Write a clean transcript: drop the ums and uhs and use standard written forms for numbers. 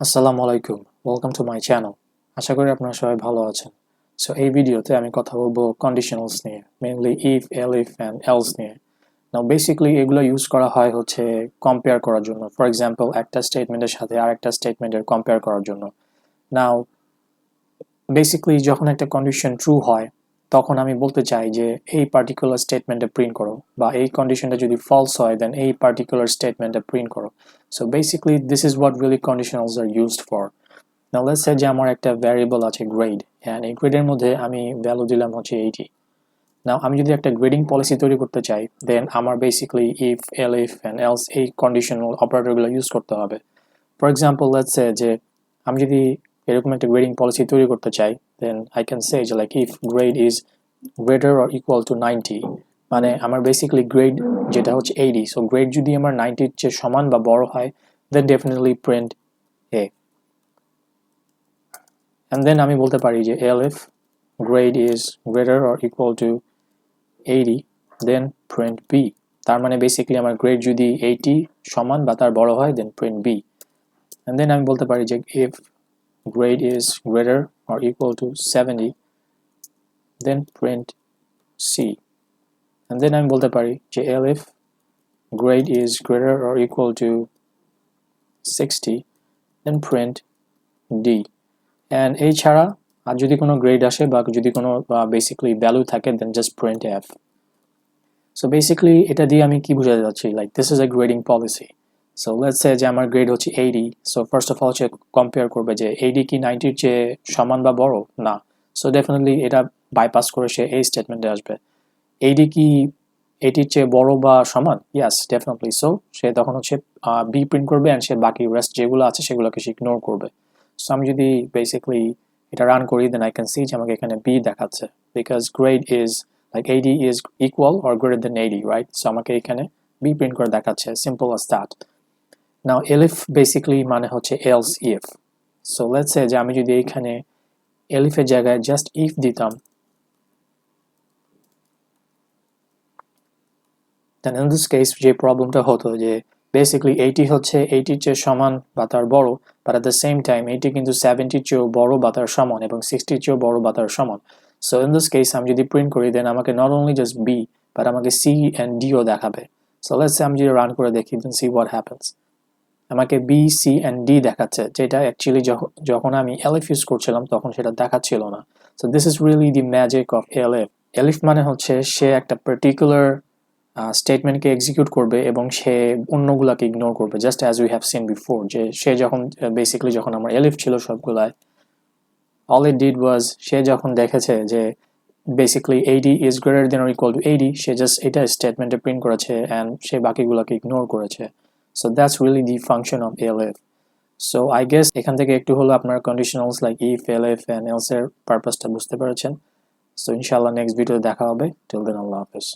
আসসালামু আলাইকুম, welcome to my channel. আশা করি আপনারা সবাই ভালো আছেন। সো এই ভিডিওতে আমি কথা বলবো কন্ডিশনালস নিয়ে, mainly if, elif and else নিয়ে। নাও বেসিক্যালি এগুলো ইউজ করা হয় হচ্ছে কম্পেয়ার করার জন্য। ফর এক্সাম্পল, একটা স্টেটমেন্টের সাথে আরেকটা স্টেটমেন্টের কম্পেয়ার করার জন্য। নাও বেসিক্যালি যখন একটা কন্ডিশন ট্রু হয় তখন আমি বলতে চাই যে এই পার্টিকুলার স্টেটমেন্টে প্রিন্ট করো, বা এই কন্ডিশনটা যদি ফলস হয় দেন এই পার্টিকুলার স্টেটমেন্টে প্রিন্ট করো। So basically this is what really conditionals are used for. Now let's say যে আমার একটা ভ্যারিয়েবল আছে গ্রেড, and এই গ্রেডের মধ্যে আমি ভ্যালু দিলাম হচ্ছে 80। নাও আমি যদি একটা গ্রেডিং পলিসি তৈরি করতে চাই দেন আমার basically if, elif and else এই কন্ডিশনাল অপারেটরগুলো ইউজ করতে হবে। ফর এক্সাম্পল লেটস সে যে আমি যদি এরকম একটা গ্রেডিং পলিসি তৈরি করতে চাই দেন আই ক্যান সে যে like if grade is greater or equal two 90, মানে আমার বেসিক্যালি গ্রেড যেটা হচ্ছে 80, সো গ্রেড যদি আমার 90-র চেয়ে সমান বা বড় হয় দেন ডেফিনেটলি প্রিন্ট এ। And then আমি বলতে পারি যে elif grade is greater or equal to 80 then print b। তার মানে বেসিক্যালি আমার গ্রেড যদি 80 সমান বা তার বড় হয় then print b। And then আমি বলতে পারি যে if grade is greater or equal to 70 then print c। And then আমি বলতে পারি যে elif grade is greater or equal to 60 then print d। and এই ছাড়া আর যদি কোনো গ্রেড আসে বা যদি কোনো বেসিক্যালি ভ্যালু থাকে then just print F. So basically এটা দিয়ে আমি কি বোঝাতে যাচ্ছি, like this is a grading policy. So let's say যে আমার গ্রেড হচ্ছে 80, সো ফার্স্ট অফ অল হচ্ছে কম্পেয়ার করবে যে 80 কি 90-র চেয়ে সমান বা বড় না। সো ডেফিনেটলি এটা বাইপাস করে সে এই স্টেটমেন্টে আসবে 80 কি 80-র চেয়ে বড় বা সমান, ইয়াস ডেফিনেটলি। সো সে তখন হচ্ছে বি প্রিন্ট করবে অ্যান্ড সে বাকি রেস্ট যেগুলো আছে সেগুলোকে সে ইগনোর করবে। সো আমি যদি বেসিক্যালি এটা রান করি দেন আই ক্যান সি যে আমাকে এখানে বি দেখাচ্ছে because grade is like 80 is equal or greater than 80, right? So আমাকে এখানে বি প্রিন্ট করে দেখাচ্ছে, simple as that. Now elif basically মানে হচ্ছে else if. So let's say যে আমি যদি এখানে এলিফের জায়গায় জাস্ট ইফ দিতাম দেন ইন দিস কেস যে প্রবলেমটা হতো যে বেসিক্যালি 80 হচ্ছে 80-র চেয়ে সমান বা তার বড়, but at the same time 80 কিন্তু 70-র চেয়েও বড় বা তার সমান এবং 60-র চেয়েও বড় বা তার সমান। সো ইন দিস কেস আমি যদি প্রিন্ট করি দেন আমাকে not only just B but আমাকে সি অ্যান্ড ডিও দেখাবে। সো লেটস সে আমি যদি রান করে দেখি দেন সি হোয়াট হ্যাপেন্স। আমাকে বি, সি অ্যান্ড ডি দেখাচ্ছে, যেটা অ্যাকচুয়ালি যখন আমি এলিফ ইউজ করছিলাম তখন সেটা দেখাচ্ছিল না। So this is really the magic of elif. Elif মানে হচ্ছে সে একটা পার্টিকুলার স্টেটমেন্টকে এক্সিকিউট করবে এবং সে অন্যগুলাকে ইগনোর করবে, just as we have seen before. যে সে যখন বেসিক্যালি যখন আমার এলিফ ছিল সবগুলায়, অল ইট ডিড ওয়াজ সে যখন দেখেছে যে basically 80 is greater than or equal to 80, সে জাস্ট এটা স্টেটমেন্টে প্রিন্ট করেছে অ্যান্ড সে বাকিগুলোকে ইগনোর করেছে। So that's really the function of elif. So I guess এখান থেকে একটু হলো আপনার conditionals like if, elif and else এর পারপাসটা বুঝতে পেরেছেন। সো ইনশাআল্লাহ নেক্সট ভিডিও দেখা হবে। টিল দেন আল্লাহ হাফেজ।